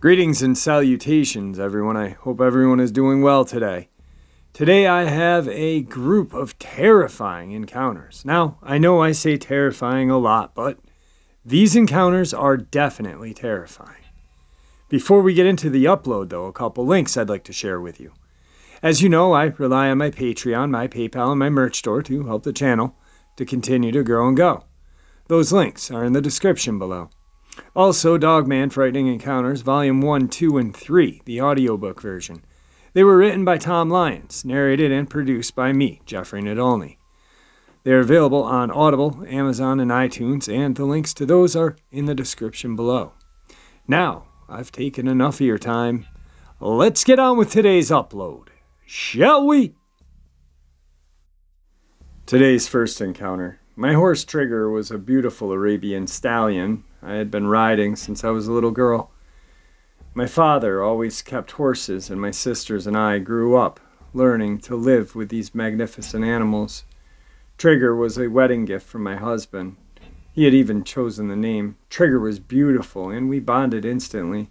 Greetings and salutations, everyone. I hope everyone is doing well today. Today I have a group of terrifying encounters. Now, I know I say terrifying a lot, but these encounters are definitely terrifying. Before we get into the upload, though, a couple links I'd like to share with you. As you know, I rely on my Patreon, my PayPal, and my merch store to help the channel to continue to grow and go. Those links are in the description below. Also, Dogman Frightening Encounters, Volume 1, 2, and 3, the audiobook version. They were written by Tom Lyons, narrated and produced by me, Jeffrey Nadolny. They are available on Audible, Amazon, and iTunes, and the links to those are in the description below. Now, I've taken enough of your time. Let's get on with today's upload, shall we? Today's first encounter. My horse Trigger was a beautiful Arabian stallion I had been riding since I was a little girl. My father always kept horses, and my sisters and I grew up learning to live with these magnificent animals. Trigger was a wedding gift from my husband. He had even chosen the name. Trigger was beautiful, and we bonded instantly.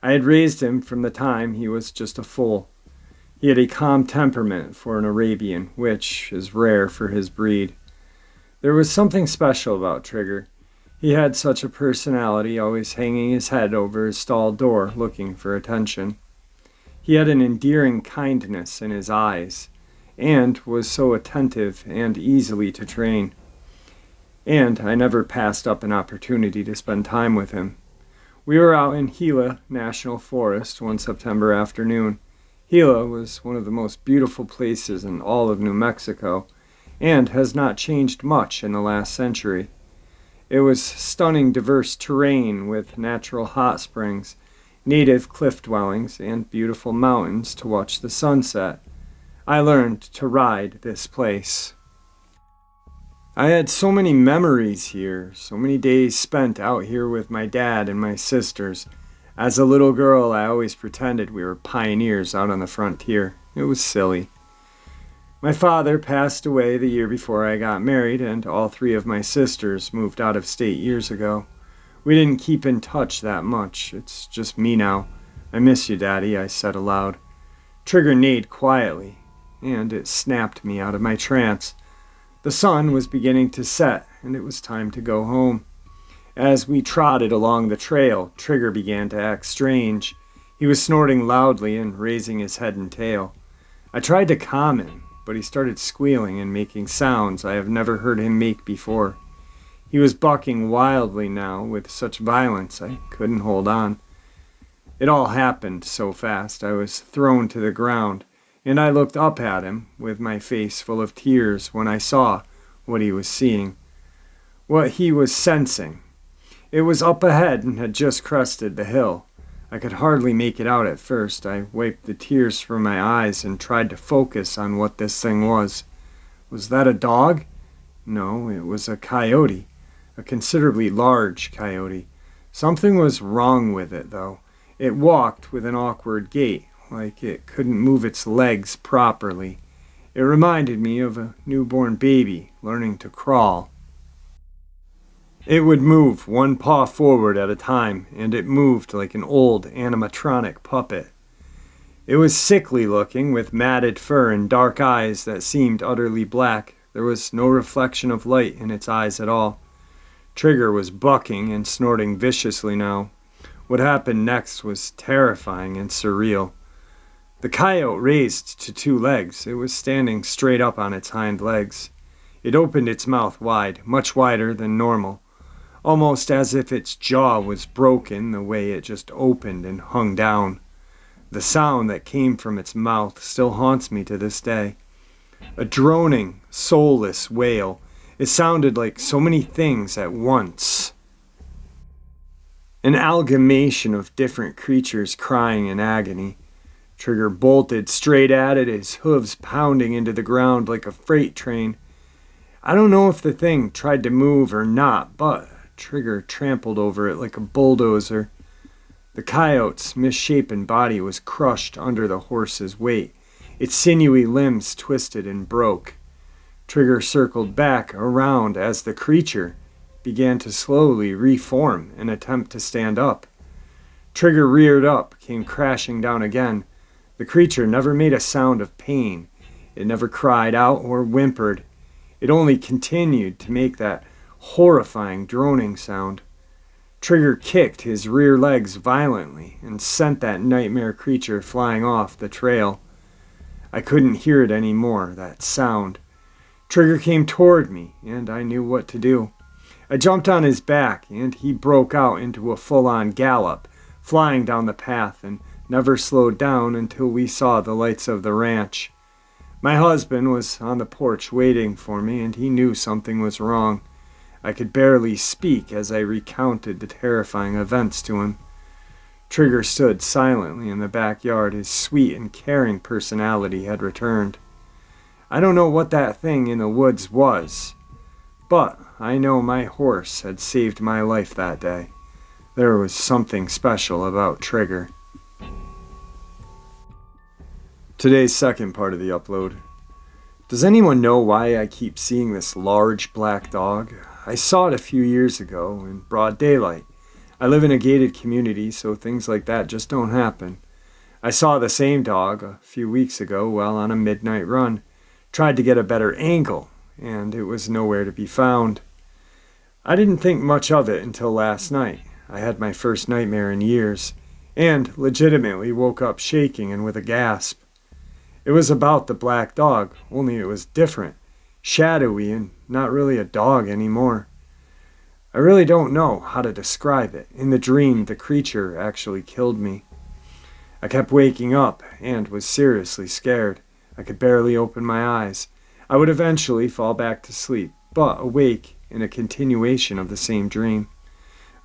I had raised him from the time he was just a foal. He had a calm temperament for an Arabian, which is rare for his breed. There was something special about Trigger. He had such a personality, always hanging his head over his stall door, looking for attention. He had an endearing kindness in his eyes, and was so attentive and easily to train. And I never passed up an opportunity to spend time with him. We were out in Gila National Forest one September afternoon. Gila was one of the most beautiful places in all of New Mexico, and has not changed much in the last century. It was stunning, diverse terrain with natural hot springs, native cliff dwellings, and beautiful mountains to watch the sunset. I learned to ride this place. I had so many memories here, so many days spent out here with my dad and my sisters. As a little girl, I always pretended we were pioneers out on the frontier. It was silly. My father passed away the year before I got married, and all three of my sisters moved out of state years ago. We didn't keep in touch that much. It's just me now. I miss you, Daddy, I said aloud. Trigger neighed quietly, and it snapped me out of my trance. The sun was beginning to set, and it was time to go home. As we trotted along the trail, Trigger began to act strange. He was snorting loudly and raising his head and tail. I tried to calm him, but he started squealing and making sounds I have never heard him make before. He was bucking wildly now with such violence I couldn't hold on. It all happened so fast I was thrown to the ground, and I looked up at him with my face full of tears when I saw what he was seeing, what he was sensing. It was up ahead and had just crested the hill. I could hardly make it out at first. I wiped the tears from my eyes and tried to focus on what this thing was. Was that a dog? No, it was a coyote, a considerably large coyote. Something was wrong with it, though. It walked with an awkward gait, like it couldn't move its legs properly. It reminded me of a newborn baby learning to crawl. It would move one paw forward at a time, and it moved like an old animatronic puppet. It was sickly looking, with matted fur and dark eyes that seemed utterly black. There was no reflection of light in its eyes at all. Trigger was bucking and snorting viciously now. What happened next was terrifying and surreal. The coyote raised to two legs. It was standing straight up on its hind legs. It opened its mouth wide, much wider than normal, almost as if its jaw was broken the way it just opened and hung down. The sound that came from its mouth still haunts me to this day. A droning, soulless wail. It sounded like so many things at once. An amalgamation of different creatures crying in agony. Trigger bolted straight at it, his hooves pounding into the ground like a freight train. I don't know if the thing tried to move or not, but Trigger trampled over it like a bulldozer. The coyote's misshapen body was crushed under the horse's weight. Its sinewy limbs twisted and broke. Trigger circled back around as the creature began to slowly reform and attempt to stand up. Trigger reared up, came crashing down again. The creature never made a sound of pain. It never cried out or whimpered. It only continued to make that horrifying droning sound. Trigger kicked his rear legs violently and sent that nightmare creature flying off the trail. I couldn't hear it anymore, that sound. Trigger came toward me, and I knew what to do. I jumped on his back, and he broke out into a full-on gallop, flying down the path, and never slowed down until we saw the lights of the ranch. My husband was on the porch waiting for me, and he knew something was wrong. I could barely speak as I recounted the terrifying events to him. Trigger stood silently in the backyard. His sweet and caring personality had returned. I don't know what that thing in the woods was, but I know my horse had saved my life that day. There was something special about Trigger. Today's second part of the upload. Does anyone know why I keep seeing this large black dog? I saw it a few years ago in broad daylight. I live in a gated community, so things like that just don't happen. I saw the same dog a few weeks ago while on a midnight run. Tried to get a better angle, and it was nowhere to be found. I didn't think much of it until last night. I had my first nightmare in years, and legitimately woke up shaking and with a gasp. It was about the black dog, only it was different, shadowy, and not really a dog anymore. I really don't know how to describe it. In the dream, the creature actually killed me. I kept waking up and was seriously scared. I could barely open my eyes. I would eventually fall back to sleep, but awake in a continuation of the same dream.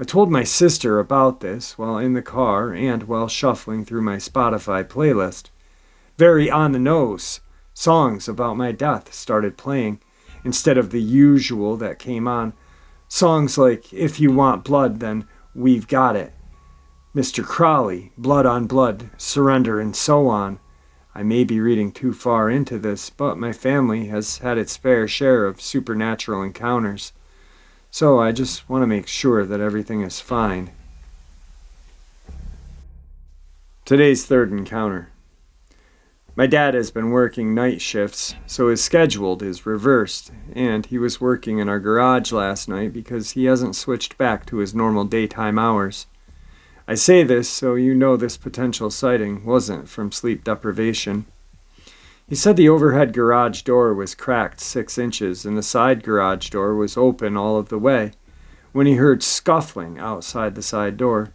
I told my sister about this while in the car and while shuffling through my Spotify playlist. Very on the nose, songs about my death started playing, instead of the usual that came on. Songs like, If You Want Blood, Then We've Got It, Mr. Crowley, Blood on Blood, Surrender, and so on. I may be reading too far into this, but my family has had its fair share of supernatural encounters, so I just want to make sure that everything is fine. Today's third encounter. My dad has been working night shifts, so his schedule is reversed, and he was working in our garage last night because he hasn't switched back to his normal daytime hours. I say this so you know this potential sighting wasn't from sleep deprivation. He said the overhead garage door was cracked 6 inches and the side garage door was open all of the way when he heard scuffling outside the side door.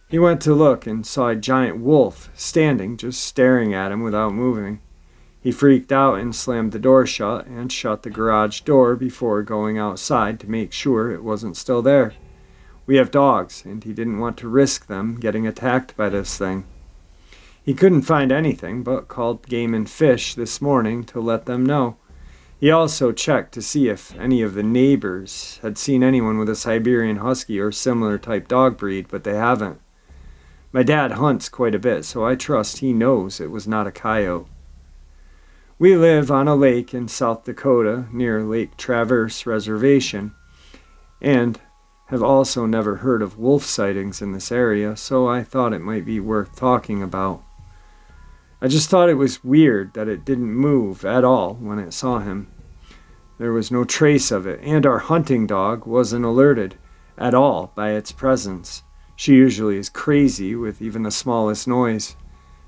He went to look and saw a giant wolf standing, just staring at him without moving. He freaked out and slammed the door shut and shut the garage door before going outside to make sure it wasn't still there. We have dogs, and he didn't want to risk them getting attacked by this thing. He couldn't find anything, but called Game and Fish this morning to let them know. He also checked to see if any of the neighbors had seen anyone with a Siberian Husky or similar type dog breed, but they haven't. My dad hunts quite a bit, so I trust he knows it was not a coyote. We live on a lake in South Dakota near Lake Traverse Reservation, and have also never heard of wolf sightings in this area, so I thought it might be worth talking about. I just thought it was weird that it didn't move at all when it saw him. There was no trace of it, and our hunting dog wasn't alerted at all by its presence. She usually is crazy with even the smallest noise.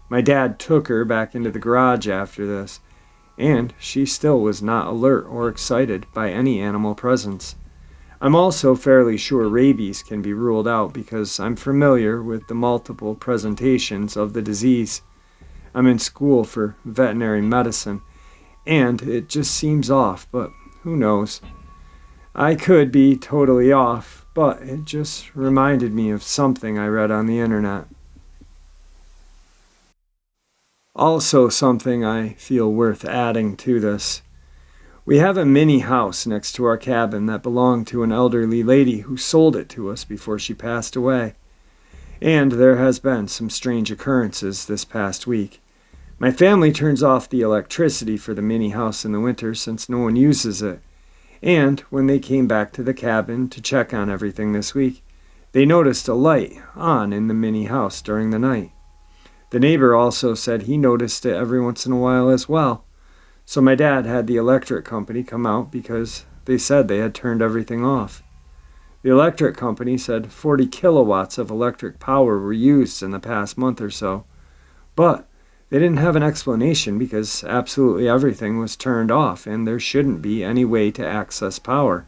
My dad took her back into the garage after this, and she still was not alert or excited by any animal presence. I'm also fairly sure rabies can be ruled out because I'm familiar with the multiple presentations of the disease. I'm in school for veterinary medicine, and it just seems off, but who knows? I could be totally off, but it just reminded me of something I read on the internet. Also something I feel worth adding to this. We have a mini house next to our cabin that belonged to an elderly lady who sold it to us before she passed away. And there has been some strange occurrences this past week. My family turns off the electricity for the mini house in the winter since no one uses it. And when they came back to the cabin to check on everything this week, they noticed a light on in the mini house during the night. The neighbor also said he noticed it every once in a while as well. So my dad had the electric company come out because they said they had turned everything off. The electric company said 40 kilowatts of electric power were used in the past month or so, but they didn't have an explanation because absolutely everything was turned off and there shouldn't be any way to access power.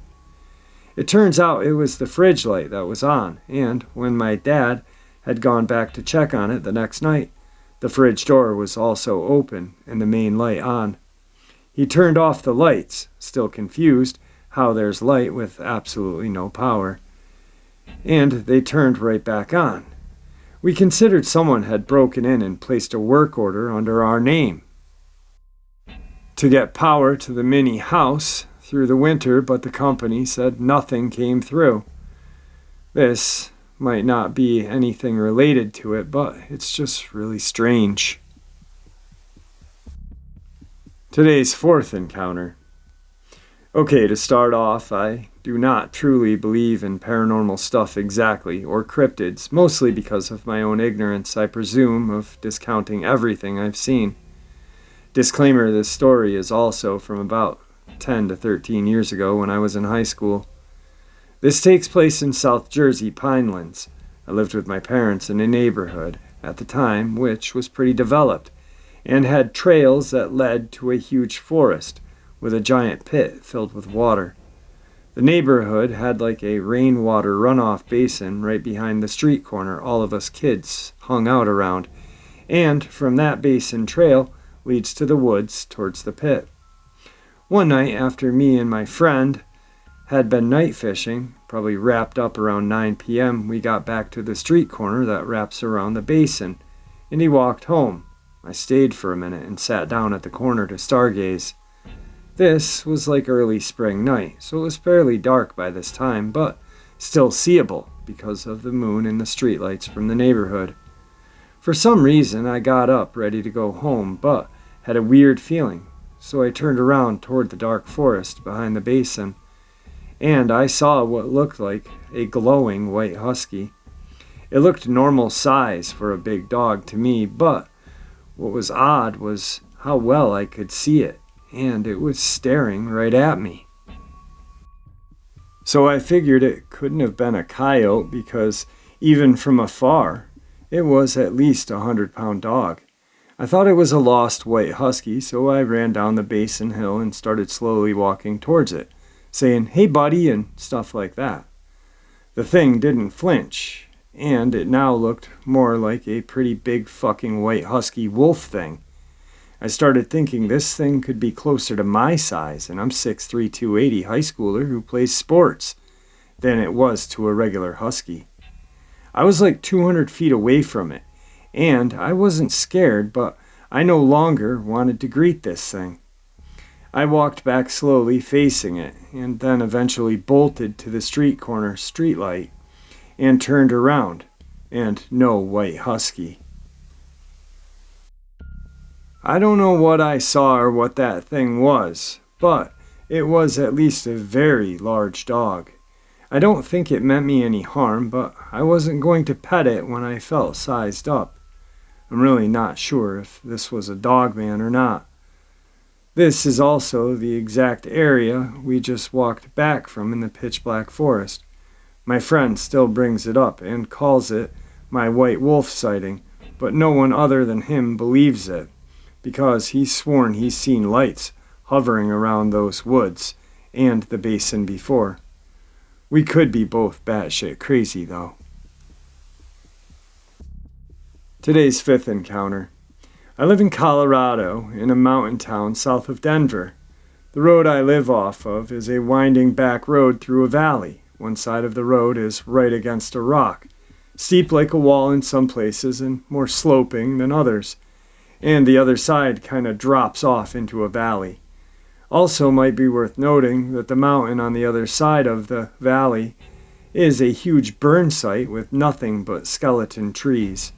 It turns out it was the fridge light that was on, and when my dad had gone back to check on it the next night, the fridge door was also open and the main light on. He turned off the lights, still confused how there's light with absolutely no power, and they turned right back on. We considered someone had broken in and placed a work order under our name to get power to the mini house through the winter, but the company said nothing came through. This might not be anything related to it, but it's just really strange. Today's fourth encounter. Okay, to start off, I do not truly believe in paranormal stuff exactly, or cryptids, mostly because of my own ignorance, I presume, of discounting everything I've seen. Disclaimer, this story is also from about 10 to 13 years ago when I was in high school. This takes place in South Jersey, Pinelands. I lived with my parents in a neighborhood, at the time, which was pretty developed, and had trails that led to a huge forest, with a giant pit filled with water. The neighborhood had like a rainwater runoff basin right behind the street corner all of us kids hung out around, and from that basin trail leads to the woods towards the pit. One night after me and my friend had been night fishing, probably wrapped up around 9 p.m., we got back to the street corner that wraps around the basin, and he walked home. I stayed for a minute and sat down at the corner to stargaze. This was like early spring night, so it was fairly dark by this time, but still seeable because of the moon and the streetlights from the neighborhood. For some reason, I got up ready to go home, but had a weird feeling, so I turned around toward the dark forest behind the basin, and I saw what looked like a glowing white husky. It looked normal size for a big dog to me, but what was odd was how well I could see it, and it was staring right at me. So I figured it couldn't have been a coyote because even from afar, it was at least a 100-pound dog. I thought it was a lost white husky, so I ran down the basin hill and started slowly walking towards it, saying, "Hey buddy," and stuff like that. The thing didn't flinch, and it now looked more like a pretty big fucking white husky wolf thing. I started thinking this thing could be closer to my size, and I'm 6'3", 280 high schooler who plays sports, than it was to a regular husky. I was like 200 feet away from it, and I wasn't scared, but I no longer wanted to greet this thing. I walked back slowly facing it, and then eventually bolted to the street corner streetlight, and turned around, and no white husky. I don't know what I saw or what that thing was, but it was at least a very large dog. I don't think it meant me any harm, but I wasn't going to pet it when I felt sized up. I'm really not sure if this was a Dogman or not. This is also the exact area we just walked back from in the pitch-black forest. My friend still brings it up and calls it my white wolf sighting, but no one other than him believes it, because he's sworn he's seen lights hovering around those woods and the basin before. We could be both batshit crazy, though. Today's fifth encounter. I live in Colorado, in a mountain town south of Denver. The road I live off of is a winding back road through a valley. One side of the road is right against a rock, steep like a wall in some places and more sloping than others, and the other side kind of drops off into a valley. Also might be worth noting that the mountain on the other side of the valley is a huge burn site with nothing but skeleton trees.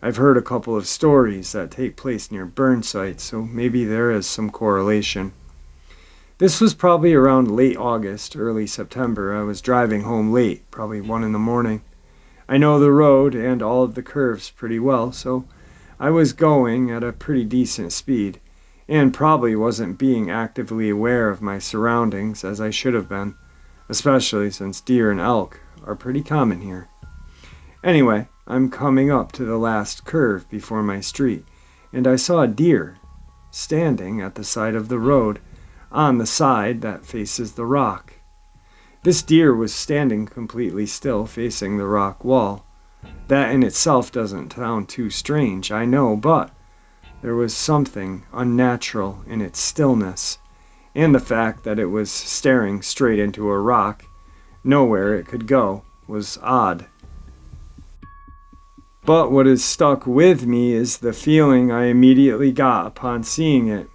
I've heard a couple of stories that take place near burn sites, so maybe there is some correlation. This was probably around late August, early September. I was driving home late, probably 1 in the morning. I know the road and all of the curves pretty well, so I was going at a pretty decent speed, and probably wasn't being actively aware of my surroundings as I should have been, especially since deer and elk are pretty common here. Anyway, I'm coming up to the last curve before my street, and I saw a deer standing at the side of the road on the side that faces the rock. This deer was standing completely still, facing the rock wall. That in itself doesn't sound too strange, I know, but there was something unnatural in its stillness, and the fact that it was staring straight into a rock, nowhere it could go, was odd. But what has stuck with me is the feeling I immediately got upon seeing it.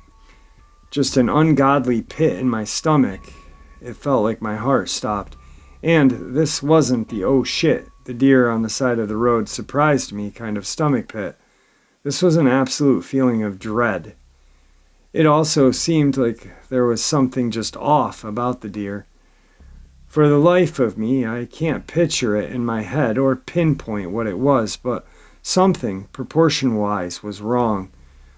Just an ungodly pit in my stomach. It felt like my heart stopped. And this wasn't the oh shit, the deer on the side of the road surprised me kind of stomach pit. This was an absolute feeling of dread. It also seemed like there was something just off about the deer. For the life of me, I can't picture it in my head or pinpoint what it was, but something, proportion-wise, was wrong.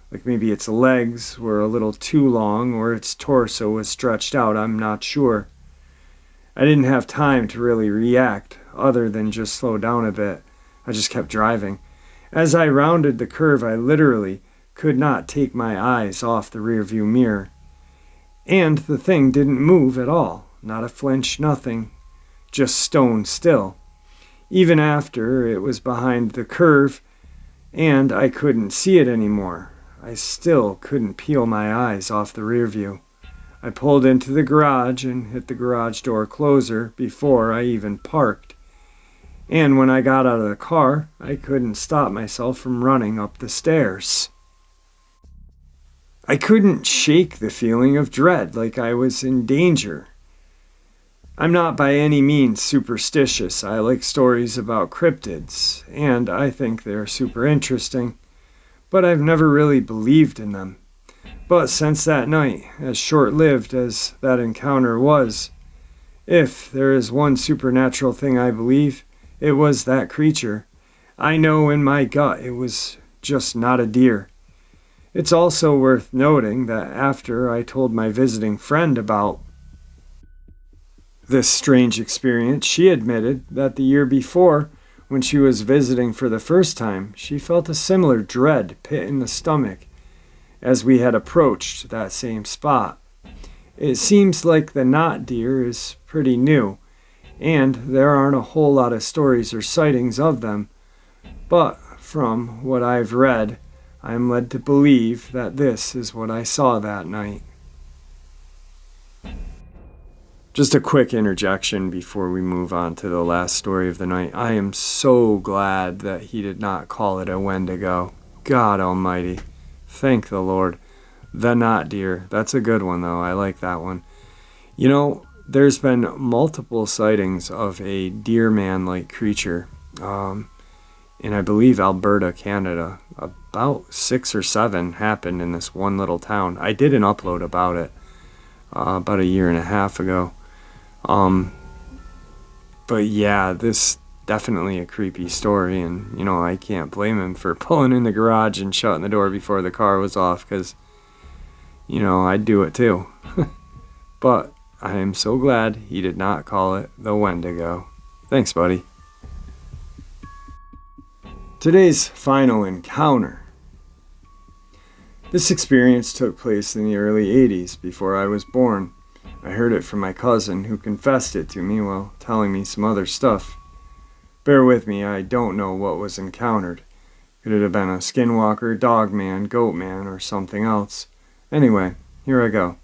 Like maybe its legs were a little too long or its torso was stretched out, I'm not sure. I didn't have time to really react, other than just slow down a bit. I just kept driving. As I rounded the curve, I literally could not take my eyes off the rearview mirror. And the thing didn't move at all. Not a flinch, nothing. Just stone still. Even after it was behind the curve and I couldn't see it anymore, I still couldn't peel my eyes off the rear view. I pulled into the garage and hit the garage door closer before I even parked. And when I got out of the car, I couldn't stop myself from running up the stairs. I couldn't shake the feeling of dread, like I was in danger. I'm not by any means superstitious. I like stories about cryptids, and I think they're super interesting, but I've never really believed in them. But since that night, as short-lived as that encounter was, if there is one supernatural thing I believe, it was that creature. I know in my gut it was just not a deer. It's also worth noting that after I told my visiting friend about this strange experience, she admitted that the year before, when she was visiting for the first time, she felt a similar dread pit in the stomach as we had approached that same spot. It seems like the knot deer is pretty new, and there aren't a whole lot of stories or sightings of them, but from what I've read, I'm led to believe that this is what I saw that night. Just a quick interjection before we move on to the last story of the night. I am so glad that he did not call it a Wendigo. God almighty. Thank the Lord. The knot deer. That's a good one, though. I like that one. You know, there's been multiple sightings of a deer man-like creature in, I believe, Alberta, Canada. About 6 or 7 happened in this one little town. I did an upload about it about 1.5 years ago. But yeah, this definitely a creepy story, and you know, I can't blame him for pulling in the garage and shutting the door before the car was off, because you know, I'd do it too. But I am so glad he did not call it the Wendigo. Thanks, buddy. Today's final encounter. This experience took place in the early 80s, before I was born. I heard it from my cousin, who confessed it to me while telling me some other stuff. Bear with me, I don't know what was encountered. Could it have been a skinwalker, dogman, goatman, or something else? Anyway, here I go.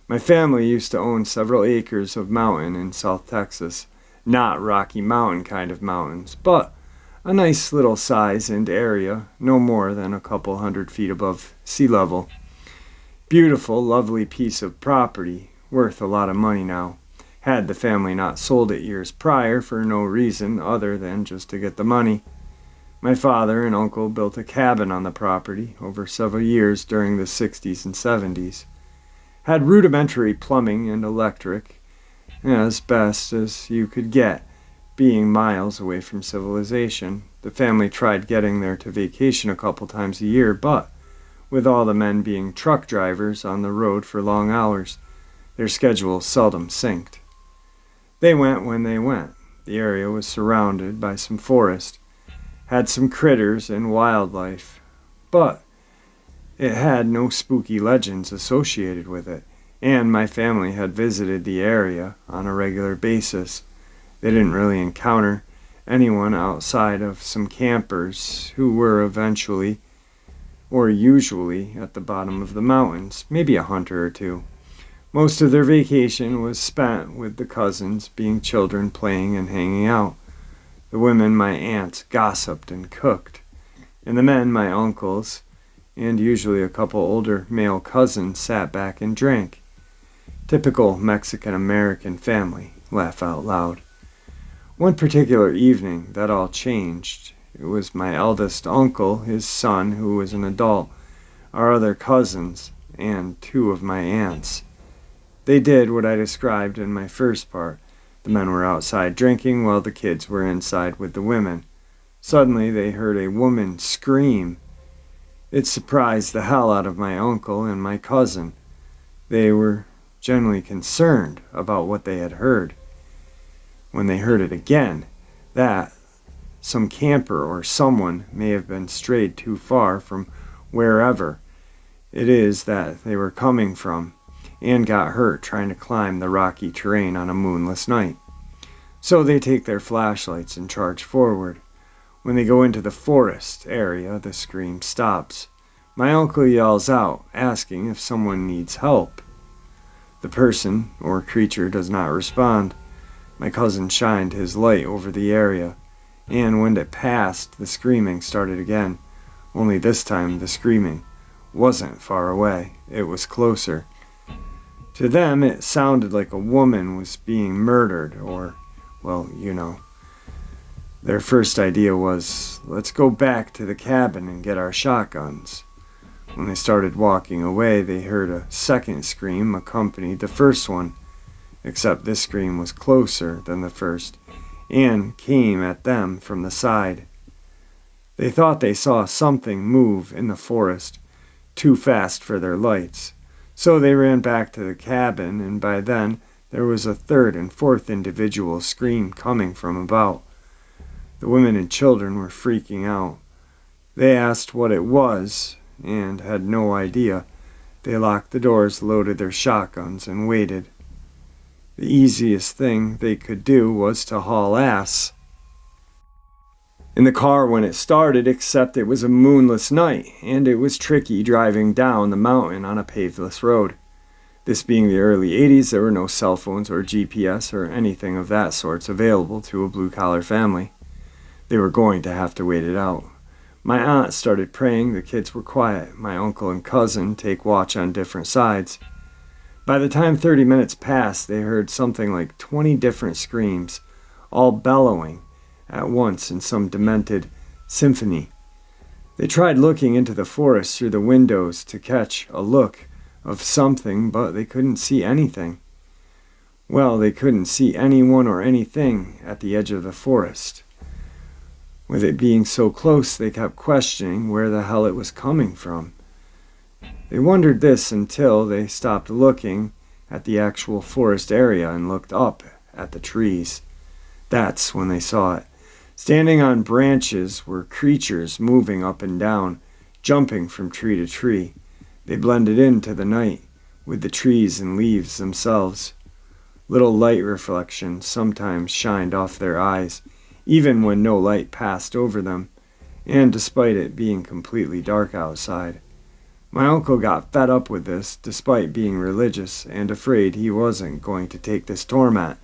My family used to own several acres of mountain in South Texas. Not Rocky Mountain kind of mountains, but a nice little size and area, no more than a couple 100 feet above sea level. Beautiful, lovely piece of property, worth a lot of money now, had the family not sold it years prior for no reason other than just to get the money. My father and uncle built a cabin on the property over several years during the 60s and 70s. Had rudimentary plumbing and electric, as best as you could get, being miles away from civilization. The family tried getting there to vacation a couple times a year, but with all the men being truck drivers on the road for long hours, their schedules seldom synced. They went when they went. The area was surrounded by some forest, had some critters and wildlife, but it had no spooky legends associated with it, and my family had visited the area on a regular basis. They didn't really encounter anyone outside of some campers who were eventually or usually at the bottom of the mountains, maybe a hunter or two. Most of their vacation was spent with the cousins, being children, playing and hanging out. The women, my aunts, gossiped and cooked, and the men, my uncles, and usually a couple older male cousins, sat back and drank. Typical Mexican-American family, laugh out loud. One particular evening, that all changed. It was my eldest uncle, his son, who was an adult, our other cousins, and two of my aunts. They did what I described in my first part. The men were outside drinking while the kids were inside with the women. Suddenly they heard a woman scream. It surprised the hell out of my uncle and my cousin. They were genuinely concerned about what they had heard. When they heard it again, that some camper or someone may have been strayed too far from wherever it is that they were coming from and got hurt trying to climb the rocky terrain on a moonless night. So they take their flashlights and charge forward. When they go into the forest area, the scream stops. My uncle yells out, asking if someone needs help. The person or creature does not respond. My cousin shined his light over the area, and when it passed, the screaming started again. Only this time the screaming wasn't far away. It was closer. To them, it sounded like a woman was being murdered, or, well, you know. Their first idea was, let's go back to the cabin and get our shotguns. When they started walking away, they heard a second scream accompanied the first one, except this scream was closer than the first and came at them from the side. They thought they saw something move in the forest, too fast for their lights. So they ran back to the cabin, and by then there was a third and fourth individual scream coming from about. The women and children were freaking out. They asked what it was, and had no idea. They locked the doors, loaded their shotguns, and waited. The easiest thing they could do was to haul ass in the car when it started, except it was a moonless night, and it was tricky driving down the mountain on a paveless road. This being the early 80s, there were no cell phones or GPS or anything of that sort available to a blue-collar family. They were going to have to wait it out. My aunt started praying, the kids were quiet. My uncle and cousin take watch on different sides. By the time 30 minutes passed, they heard something like 20 different screams, all bellowing at once in some demented symphony. They tried looking into the forest through the windows to catch a look of something, but they couldn't see anything. Well, they couldn't see anyone or anything at the edge of the forest. With it being so close, they kept questioning where the hell it was coming from. They wondered this until they stopped looking at the actual forest area and looked up at the trees. That's when they saw it. Standing on branches were creatures moving up and down, jumping from tree to tree. They blended into the night with the trees and leaves themselves. Little light reflections sometimes shined off their eyes, even when no light passed over them, and despite it being completely dark outside. My uncle got fed up with this, despite being religious and afraid he wasn't going to take this torment.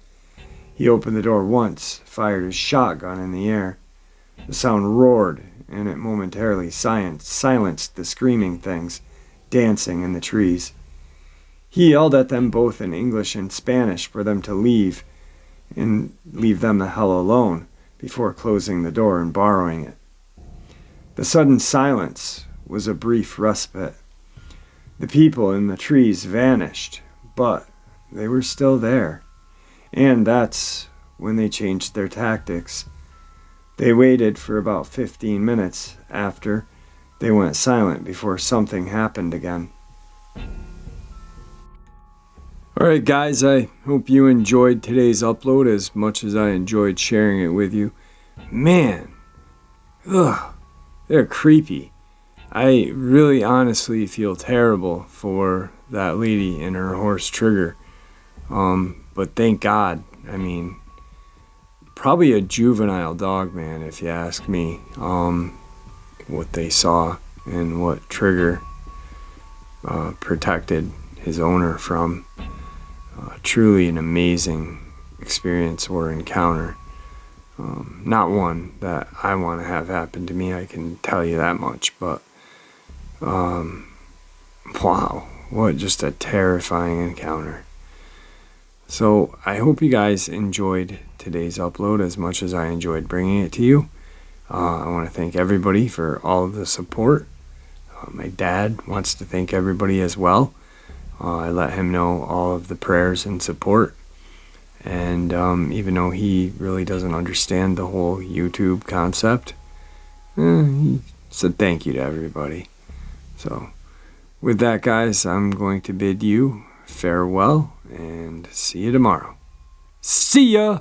He opened the door once, fired his shotgun in the air. The sound roared, and it momentarily silenced the screaming things dancing in the trees. He yelled at them both in English and Spanish for them to leave, and leave them the hell alone, before closing the door and borrowing it. The sudden silence was a brief respite. The people in the trees vanished, but they were still there. And that's when they changed their tactics. They waited for about 15 minutes after they went silent before something happened again. Alright guys, I hope you enjoyed today's upload as much as I enjoyed sharing it with you. Man, they're creepy. I really honestly feel terrible for that lady and her horse Trigger. But thank God, I mean, probably a juvenile Dogman if you ask me, what they saw and what Trigger protected his owner from. Truly an amazing experience or encounter. Not one that I want to have happen to me, I can tell you that much, but wow, what just a terrifying encounter. So I hope you guys enjoyed today's upload as much as I enjoyed bringing it to you. I want to thank everybody for all of the support. My dad wants to thank everybody as well. I let him know all of the prayers and support. And even though he really doesn't understand the whole YouTube concept, he said thank you to everybody. So with that, guys, I'm going to bid you farewell and see you tomorrow. See ya!